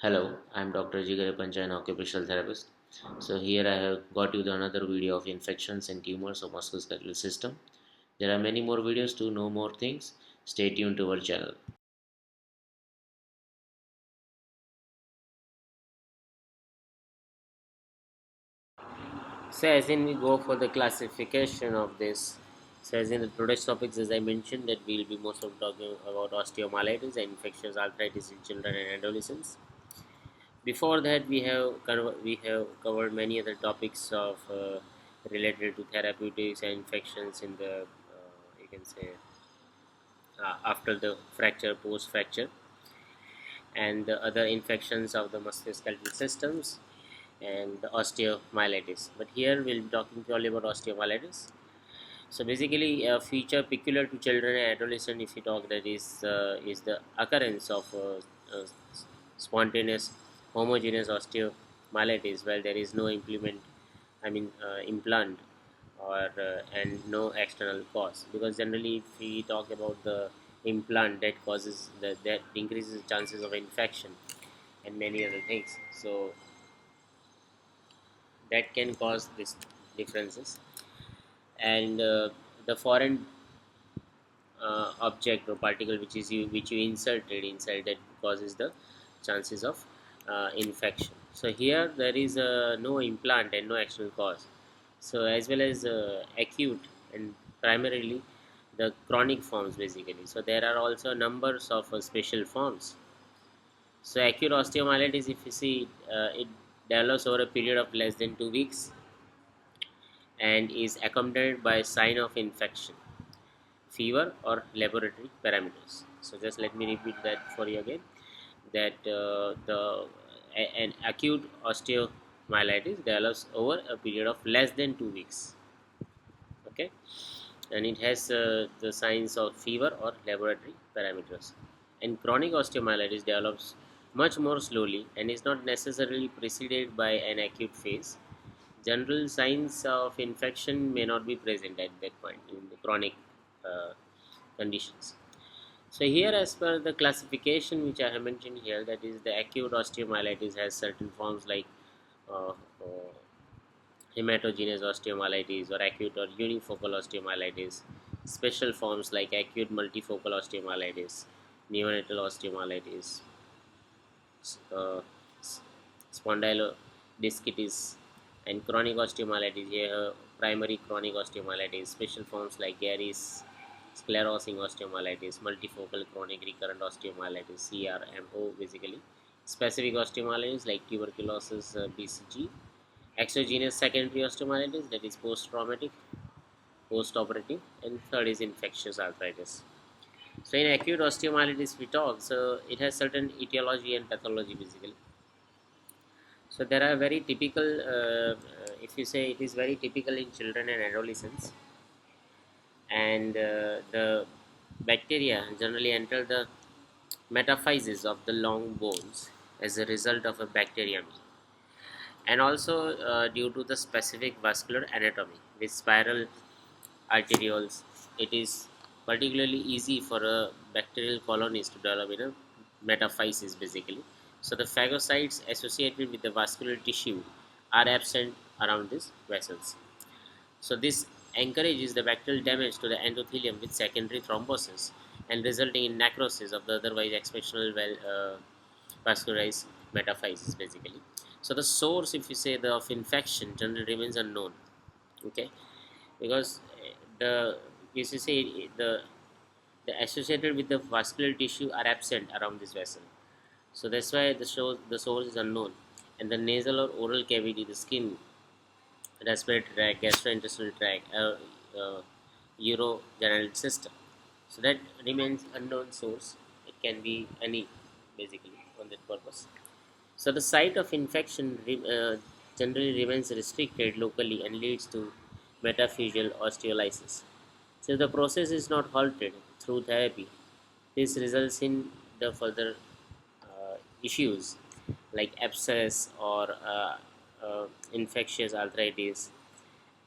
Hello, I'm Dr. Jigare Pancha, an occupational therapist. So here I have got you the another video of infections and tumors of musculoskeletal system. There are many more videos to know more things. Stay tuned to our channel. So as in we go for the classification of this. So as in the today's topics, as I mentioned, that we'll be most of talking about osteomyelitis and infectious arthritis in children and adolescents. Before that, we have covered many other topics of related to therapeutics and infections in the you can say after the fracture, post fracture, and the other infections of the musculoskeletal systems and the osteomyelitis. But here we'll be talking purely about osteomyelitis. So basically, a feature peculiar to children and adolescents, if you talk, that is the occurrence of spontaneous homogeneous osteomyelitis, while there is no implant or and no external cause. Because generally, if we talk about the implant, that increases the chances of infection and many other things. So that can cause these differences, and the foreign object or particle which you inserted inside that causes the chances of infection. So here there is no implant and no external cause. So as well as acute and primarily the chronic forms basically. So there are also numbers of special forms. So acute osteomyelitis, if you see, it develops over a period of less than 2 weeks and is accompanied by sign of infection, fever or laboratory parameters. So just let me repeat that for you again, that an acute osteomyelitis develops over a period of less than 2 weeks, okay, and it has the signs of fever or laboratory parameters. And chronic osteomyelitis develops much more slowly and is not necessarily preceded by an acute phase. General signs of infection may not be present at that point in the chronic uh, conditions. So here, as per the classification which I have mentioned here, that is the acute osteomyelitis has certain forms like uh, uh, hematogenous osteomyelitis or acute or unifocal osteomyelitis, special forms like acute multifocal osteomyelitis, neonatal osteomyelitis, uh, spondylodiscitis, and chronic osteomyelitis. Here, primary chronic osteomyelitis, special forms like Gary's sclerosing osteomyelitis, multifocal chronic recurrent osteomyelitis, CRMO basically, specific osteomyelitis like tuberculosis, BCG, exogenous secondary osteomyelitis, that is post traumatic, post operative, and third is infectious arthritis. So in acute osteomyelitis we talk, so it has certain etiology and pathology basically. So there are very typical, if you say, it is very typical in children and adolescents, and the bacteria generally enter the metaphyses of the long bones as a result of a bacterium, and also due to the specific vascular anatomy with spiral arterioles. It is particularly easy for a bacterial colonies to develop in a metaphysis basically. So the phagocytes associated with the vascular tissue are absent around these vessels. So this encourages the bacterial damage to the endothelium with secondary thrombosis and resulting in necrosis of the otherwise exceptional vascularized metaphysis basically. So the source, if you say, of infection generally remains unknown, okay, because the if you say the associated with the vascular tissue are absent around this vessel. So that's why the source is unknown, and the nasal or oral cavity, the skin, respiratory tract, gastrointestinal tract, urogenital system. So that remains unknown source. It can be any basically on that purpose. So the site of infection generally remains restricted locally and leads to metaphyseal osteolysis. So if the process is not halted through therapy, this results in the further issues like abscess or infectious arthritis.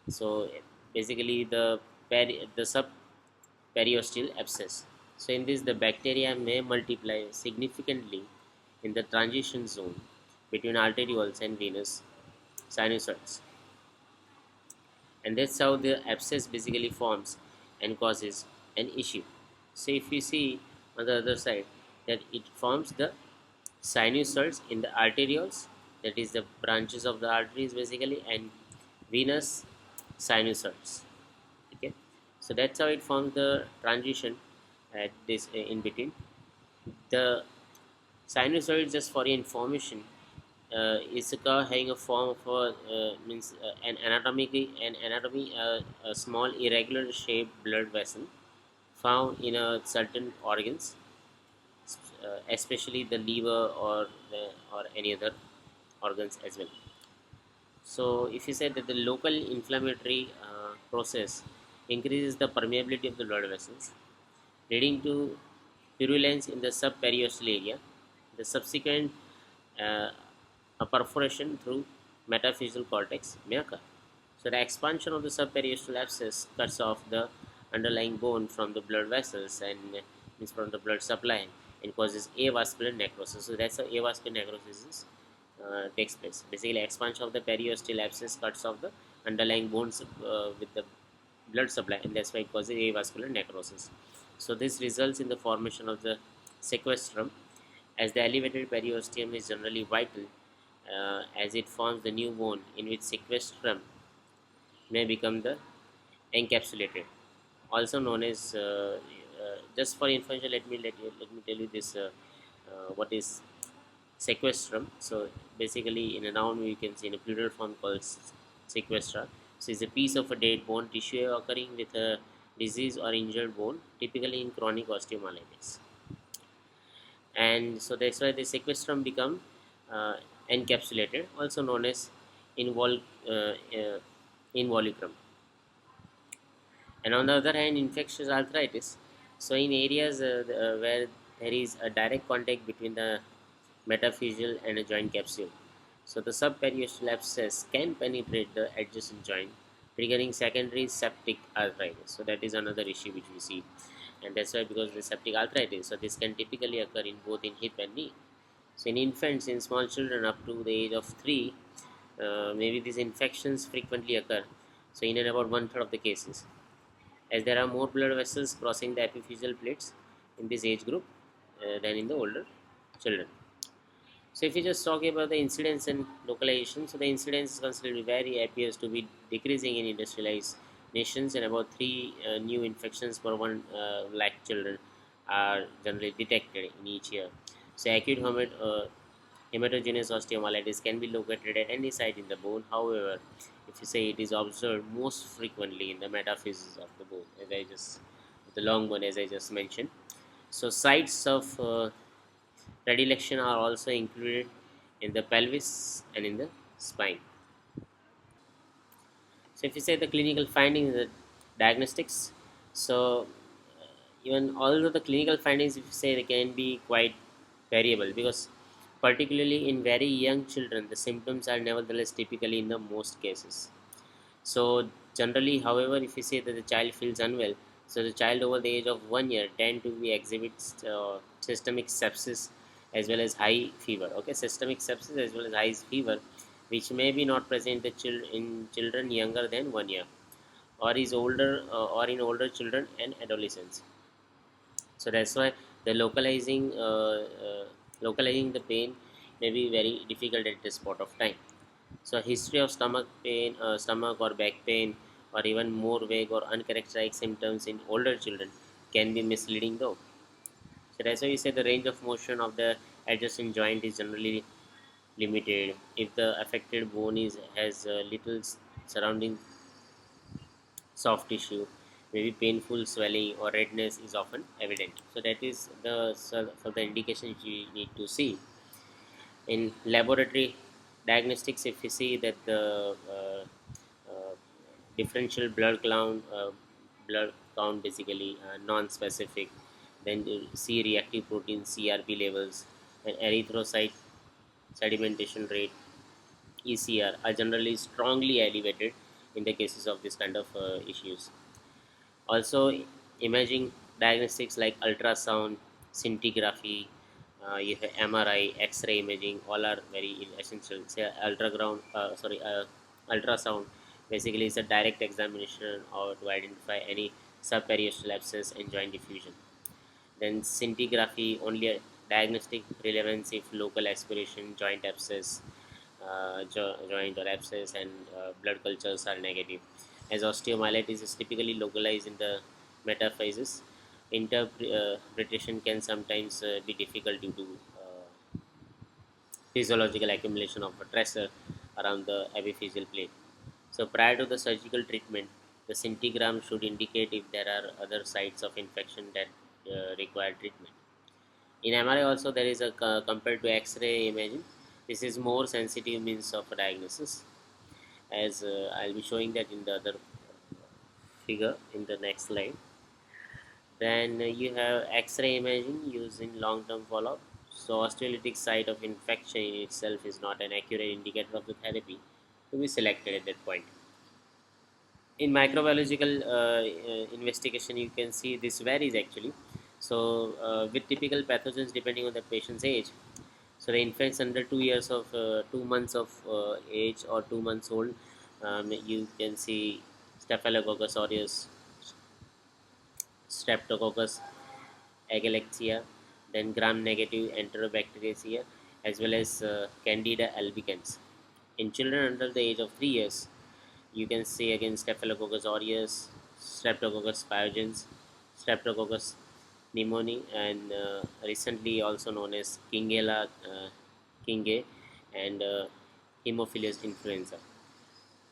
So basically the sub periosteal abscess. So in this the bacteria may multiply significantly in the transition zone between arterioles and venous sinusoids, and that's how the abscess basically forms and causes an issue. So if you see on the other side that it forms the sinusoids in the arterioles, that is the branches of the arteries basically, and venous sinusoids. Okay, so that's how it forms the transition at this in between the sinusoid. Just for your information, is a curve having a form of means an anatomy a small irregular shaped blood vessel found in a certain organs, especially the liver or any other organs as well. So if you say that the local inflammatory process increases the permeability of the blood vessels, leading to purulence in the subperiosteal area, the subsequent uh, a perforation through metaphyseal cortex may occur. So the expansion of the subperiosteal abscess cuts off the underlying bone from the blood vessels and means from the blood supply and causes avascular necrosis. So that's how avascular necrosis takes place. Basically, expansion of the periosteal abscess cuts off the underlying bones with the blood supply, and that's why it causes avascular necrosis. So this results in the formation of the sequestrum, as the elevated periosteum is generally vital, as it forms the new bone in which sequestrum may become the encapsulated, also known as just for information. Let me tell you this. What is sequestrum? So basically, in a noun we can see in a plural form called sequestra. So it's a piece of a dead bone tissue occurring with a disease or injured bone, typically in chronic osteomyelitis. And so that's why the sequestrum become uh, encapsulated, also known as invol- uh, uh, involucrum. And on the other hand, infectious arthritis, so in areas where there is a direct contact between the metaphyseal and a joint capsule, so the subperiosteal abscess can penetrate the adjacent joint, triggering secondary septic arthritis. So that is another issue which we see, and that's why, because the septic arthritis, so this can typically occur in both in hip and knee. So in infants, in small children up to the age of 3, maybe these infections frequently occur. So in and about one third of the cases, as there are more blood vessels crossing the epiphyseal plates in this age group than in the older children. So if you just talk about the incidence and localization, so the incidence is considered very appears to be decreasing in industrialized nations, and about 3 new infections per 1 lakh children are generally detected in each year. So acute hematogenous osteomyelitis can be located at any site in the bone. However, if you say it is observed most frequently in the metaphysis of the bone, as I just the long bone, as I just mentioned. So sites of predilection are also included in the pelvis and in the spine. So if you say the clinical findings, the diagnostics, so even although the clinical findings, if you say, they can be quite variable, because particularly in very young children, the symptoms are nevertheless typically in the most cases. So generally, however, if you say that the child feels unwell, so the child over the age of 1 year tend to be exhibits systemic sepsis as well as high fever. Okay, systemic sepsis as well as high fever, which may be not present in children younger than 1 year, or is older or in older children and adolescents. So that's why the localizing the pain may be very difficult at this spot of time. So history of stomach pain, stomach or back pain, or even more vague or uncharacterized symptoms in older children can be misleading though. So that's why you say the range of motion of the adjacent joint is generally limited. If the affected bone is has little surrounding soft tissue, maybe painful swelling or redness is often evident. So that is the for the indications you need to see in laboratory diagnostics. If you see that the uh, differential blood count basically non-specific, then you see reactive protein CRP levels and erythrocyte sedimentation rate ECR are generally strongly elevated in the cases of this kind of issues. Also, imaging diagnostics like ultrasound, scintigraphy, You have MRI, X-ray imaging, all are very essential. Say ultrasound basically is a direct examination or to identify any subperiosteal abscess and joint diffusion. Then scintigraphy, only a diagnostic relevance if local aspiration, joint abscess, joint or abscess, and blood cultures are negative. As osteomyelitis is typically localized in the metaphysis, interpretation can sometimes be difficult due to physiological accumulation of a tracer around the epiphyseal plate. So prior to the surgical treatment, the scintigram should indicate if there are other sites of infection that require treatment. In MRI also there is a compared to X-ray imaging, this is more sensitive means of diagnosis, as I'll be showing that in the other figure in the next slide. Then you have X-ray imaging used in long-term follow-up. So osteolytic site of infection in itself is not an accurate indicator of the therapy to be selected at that point. In microbiological investigation, you can see this varies actually. So with typical pathogens depending on the patient's age. So the infants under 2 years of 2 months of age or 2 months old, you can see Staphylococcus aureus, Streptococcus agalexia, then gram-negative Enterobacteriaceae, as well as Candida albicans. In children under the age of 3 years, you can see again Staphylococcus aureus, Streptococcus pyogenes, Streptococcus pneumoniae, and recently also known as Kingella kingae and Haemophilus influenza.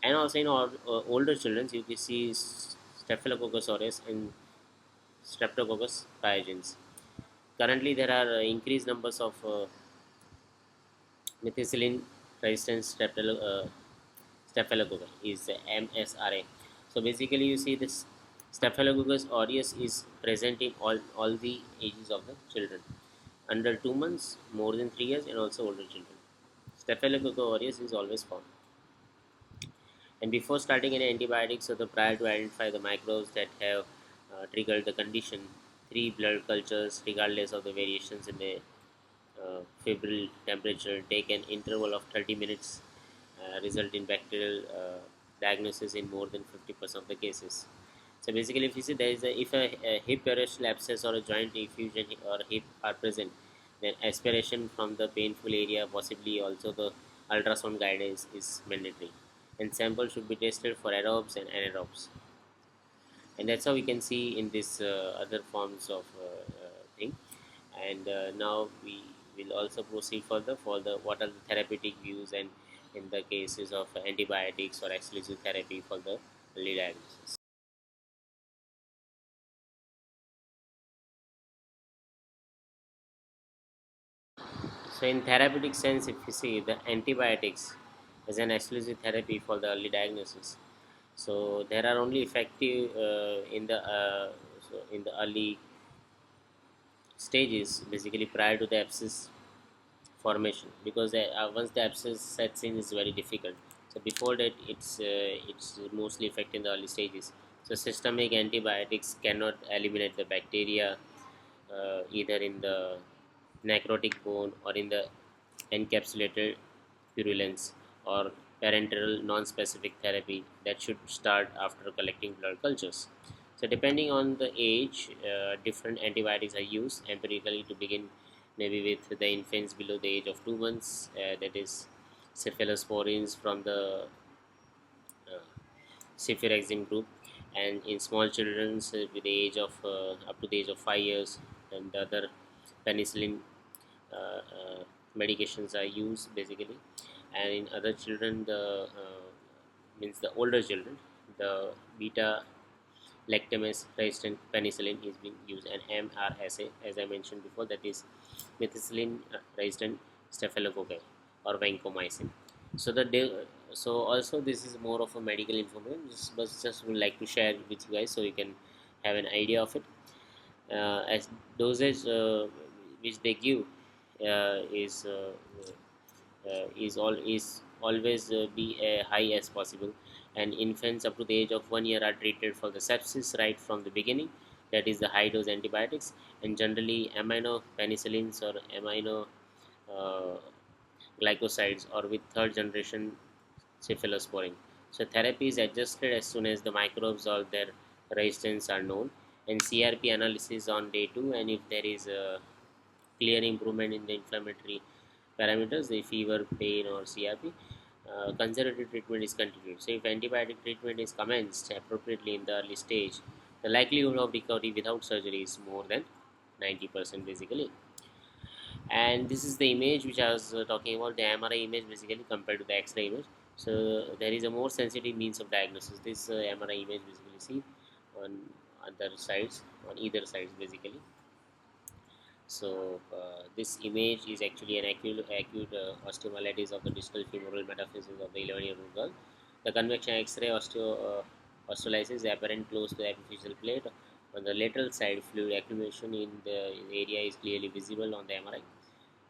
And also in older children, you can see Staphylococcus aureus and Streptococcus pyogenes. Currently, there are increased numbers of methicillin resistant staphylococcus is MSRA. So basically, you see this Staphylococcus aureus is present in all the ages of the children under 2 months, more than 3 years, and also older children. Staphylococcus aureus is always found. And before starting any antibiotics, so the prior to identify the microbes that have triggered the condition, three blood cultures, regardless of the variations in the febrile temperature, take an interval of 30 minutes, result in bacterial diagnosis in more than 50% of the cases. So basically, if you see there is if a hip periosteal abscess or a joint effusion or hip are present, then aspiration from the painful area, possibly also the ultrasound guidance is mandatory, and samples should be tested for aerobes and anaerobes. And that's how we can see in this other forms of thing. And now we will also proceed further for the what are the therapeutic views and in the cases of antibiotics or exclusive therapy for the early diagnosis. So in therapeutic sense, if you see the antibiotics as an exclusive therapy for the early diagnosis, so there are only effective in the early stages, basically prior to the abscess formation, because once the abscess sets in is very difficult. So before that, it's mostly affected in the early stages. So systemic antibiotics cannot eliminate the bacteria either in the necrotic bone or in the encapsulated purulence, or parenteral non-specific therapy that should start after collecting blood cultures. So depending on the age, different antibiotics are used empirically to begin, maybe with the infants below the age of 2 months, that is cephalosporins from the uh, cephirexim group, and in small children with the age of up to the age of 5 years, and the other penicillin medications are used basically. And in other children, the means the older children, the beta lactamase resistant penicillin is being used, and MRSA, as I mentioned before, that is methicillin resistant staphylococci or vancomycin. So so also this is more of a medical information, but just would like to share with you guys so you can have an idea of it. As dosage which they give is always be high as possible, and infants up to the age of 1 year are treated for the sepsis right from the beginning, that is the high dose antibiotics, and generally amino penicillins or amino uh, glycosides, or with third generation cephalosporin. So therapy is adjusted as soon as the microbes or their resistance are known, and CRP analysis on day 2, and if there is a clear improvement in the inflammatory parameters, the fever, pain, or CRP, conservative treatment is continued. So if antibiotic treatment is commenced appropriately in the early stage, the likelihood of recovery without surgery is more than 90% basically. And this is the image which I was talking about, the MRI image basically compared to the X-ray image. So there is a more sensitive means of diagnosis. This MRI image basically see on other sides, on either sides basically. So this image is actually an acute osteomyelitis of the distal femoral metaphysis of the 11-year-old girl. The convection X-ray osteolysis is apparent close to the epiphyseal plate. On the lateral side, fluid accumulation in the area is clearly visible on the MRI.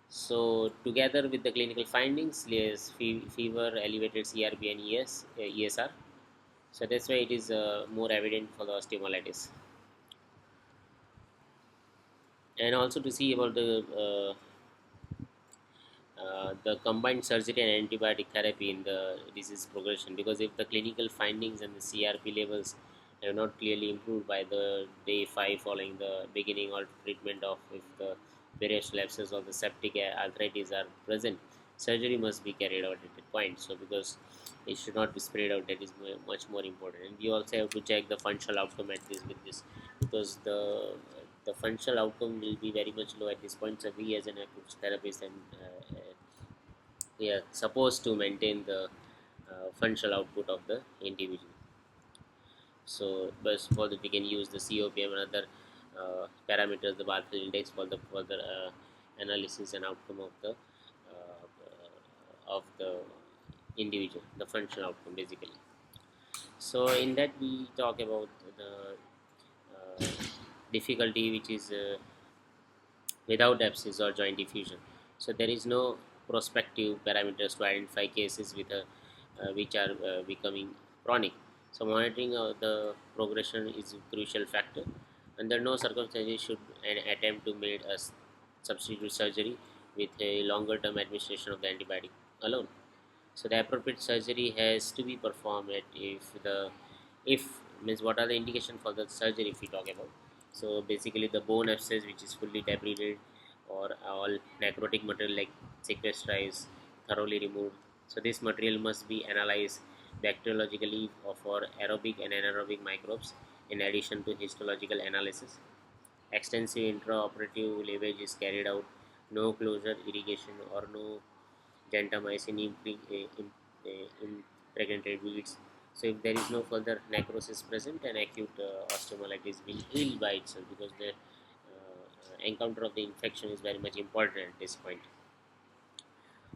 So together with the clinical findings, yes, fever, elevated CRP and ESR. So that's why it is more evident for the osteomyelitis. And also to see about the combined surgery and antibiotic therapy in the disease progression, because if the clinical findings and the CRP levels have not clearly improved by the day 5 following the beginning or treatment of, if the various lapses of the septic arthritis are present, surgery must be carried out at that point. So because it should not be spread out, that is much more important. And we also have to check the functional outcome at this with this, because the functional outcome will be very much low at this point. So we as an acute therapist and we are supposed to maintain the functional output of the individual. So first of all, that we can use the COPM and other parameters, the Barthel index, for the further analysis and outcome of the individual, the functional outcome basically. So in that we talk about the uh, difficulty which is without abscess or joint diffusion. So there is no prospective parameters to identify cases which are becoming chronic. So monitoring the progression is a crucial factor. Under no circumstances should an attempt to make a substitute surgery with a longer term administration of the antibiotic alone. So the appropriate surgery has to be performed at, if means what are the indication for the surgery if we talk about. So basically the bone abscess which is fully debrided, or all necrotic material like sequestrized, thoroughly removed. So this material must be analyzed bacteriologically for aerobic and anaerobic microbes in addition to histological analysis. Extensive intraoperative lavage is carried out. No closure, irrigation, or no gentamicin impregnated weeds. So if there is no further necrosis present, an acute osteomyelitis will heal by itself, because the encounter of the infection is very much important at this point.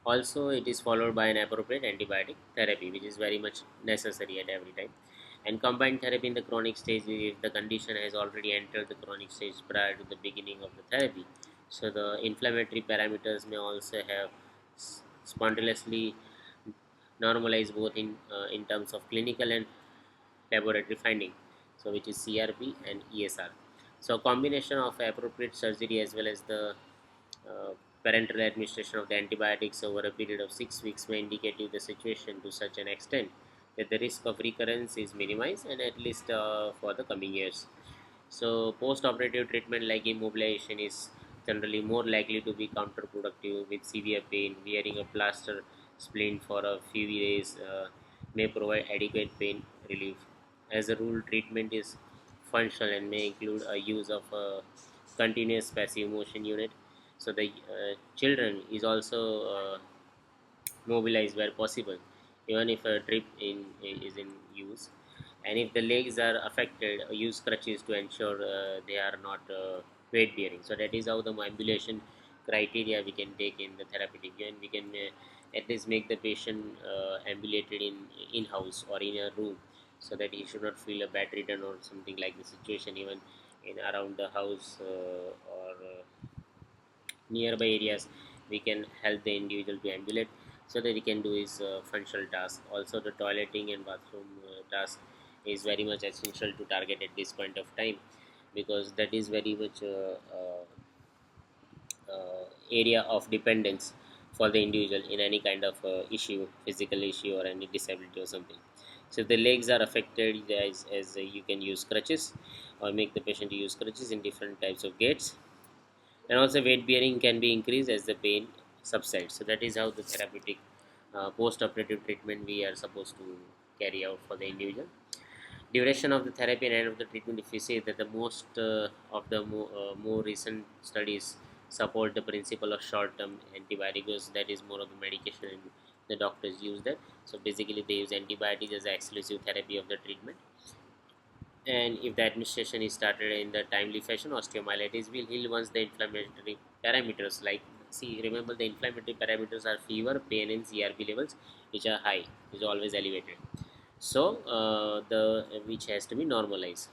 Also, it is followed by an appropriate antibiotic therapy, which is very much necessary at every time. And combined therapy in the chronic stage, if the condition has already entered the chronic stage prior to the beginning of the therapy. So the inflammatory parameters may also have spontaneously normalized, both in terms of clinical and laboratory finding, so which is CRP and ESR. So combination of appropriate surgery as well as the uh, parenteral administration of the antibiotics over a period of 6 weeks may indicate you the situation to such an extent that the risk of recurrence is minimized, and at least for the coming years. So post-operative treatment like immobilization is generally more likely to be counterproductive with severe pain. Wearing a plaster splint for a few days may provide adequate pain relief. As a rule, treatment is functional and may include a use of a continuous passive motion unit. So the children is also mobilized where possible, even if a drip is in use. And if the legs are affected, use crutches to ensure they are not weight bearing. So that is how the ambulation criteria we can take in the therapeutic, and we can at least make the patient ambulated in house or in a room, so that he should not feel a bedridden or something like the situation, even in around the house or nearby areas. We can help the individual to ambulate, so that he can do his functional task. Also the toileting and bathroom task is very much essential to target at this point of time. because that is very much area of dependence for the individual in any kind of issue, physical issue or any disability or something. So if the legs are affected, as you can use crutches or make the patient use crutches in different types of gaits. And also weight bearing can be increased as the pain subsides. So that is how the therapeutic post-operative treatment we are supposed to carry out for the individual. Duration of the therapy and end of the treatment, if we say that the most of the more recent studies support the principle of short-term antibiotics, that is more of the medication and the doctors use that. So basically they use antibiotics as the exclusive therapy of the treatment, and if the administration is started in the timely fashion, osteomyelitis will heal once the inflammatory parameters, like, see, remember the inflammatory parameters are fever, pain and CRP levels, which are high, which is always elevated. So the which has to be normalized.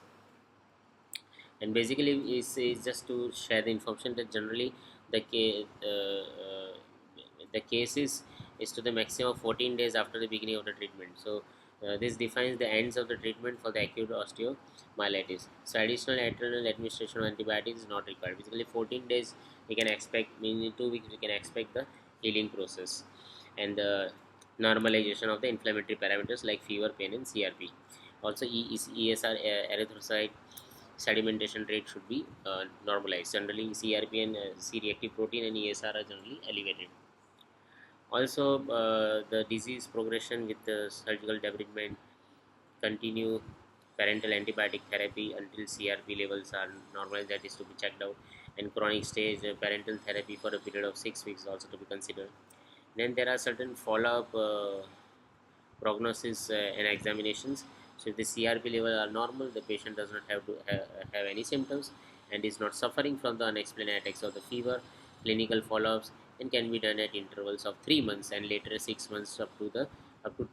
And basically is just to share the information that generally the the case is to the maximum of 14 days after the beginning of the treatment. So this defines the ends of the treatment for the acute osteomyelitis. So additional internal administration of antibiotics is not required. Basically 14 days we can expect, meaning 2 weeks we can expect the healing process and the normalization of the inflammatory parameters like fever, pain and CRP. Also ESR, erythrocyte sedimentation rate should be normalized. Generally, CRP and C-reactive protein and ESR are generally elevated. Also, the disease progression with the surgical debridement, continue parental antibiotic therapy until CRP levels are normalized, that is to be checked out, and chronic stage parental therapy for a period of 6 weeks also to be considered. Then there are certain follow-up prognosis and examinations. So if the CRP level are normal, the patient does not have to have any symptoms and is not suffering from the unexplained attacks of the fever. Clinical follow-ups and can be done at intervals of 3 months and later 6 months up to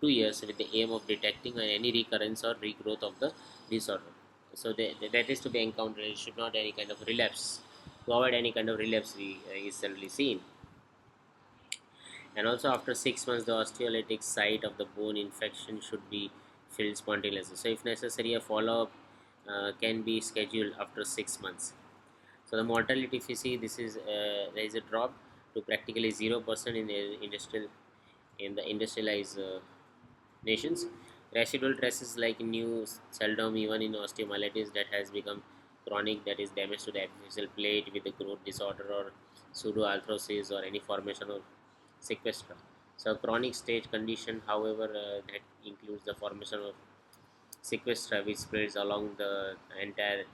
2 years with the aim of detecting any recurrence or regrowth of the disorder. So that is to be encountered. It should not any kind of relapse. To avoid any kind of relapse, we is generally seen. And also after 6 months the osteolytic site of the bone infection should be filled spontaneously. So if necessary a follow-up can be scheduled after 6 months. So the mortality, if you see, this is there is a drop to practically 0% in the industrialized nations. Residual traces like new seldom even in osteomyelitis that has become chronic, that is damage to the epiphyseal plate with a growth disorder or pseudoarthrosis or any formation of sequestra. So chronic stage condition, however, that includes the formation of sequestra which spreads along the entire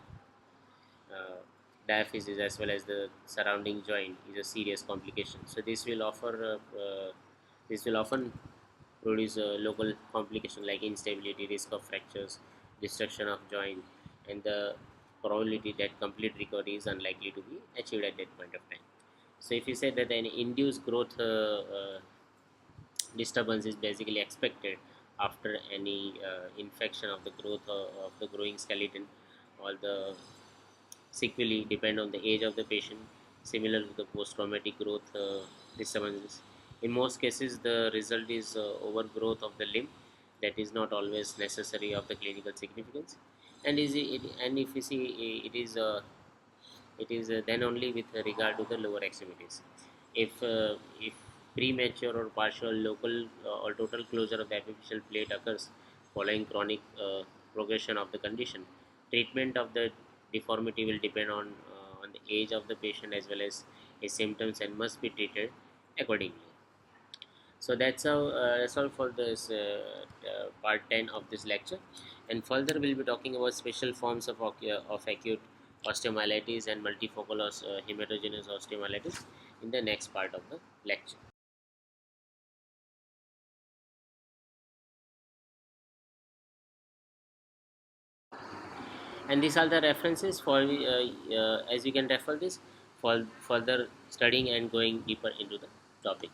uh, diaphysis as well as the surrounding joint is a serious complication. So this will often produce a local complication like instability, risk of fractures, destruction of joint, and the probability that complete recovery is unlikely to be achieved at that point of time. So if you say that an induced growth disturbance is basically expected after any infection of the growth of the growing skeleton, or the sequelae depend on the age of the patient, similar to the post-traumatic growth disturbances. In most cases, the result is overgrowth of the limb that is not always necessary of the clinical significance. And and if you see, it is then only with regard to the lower extremities. If premature or partial local or total closure of the epiphyseal plate occurs following chronic progression of the condition, treatment of the deformity will depend on the age of the patient as well as his symptoms and must be treated accordingly. So that's all for this part 10 of this lecture, and further we'll be talking about special forms of acute osteomyelitis and multifocal hematogenous osteomyelitis in the next part of the lecture. And these are the references for as you can refer this for further studying and going deeper into the topic.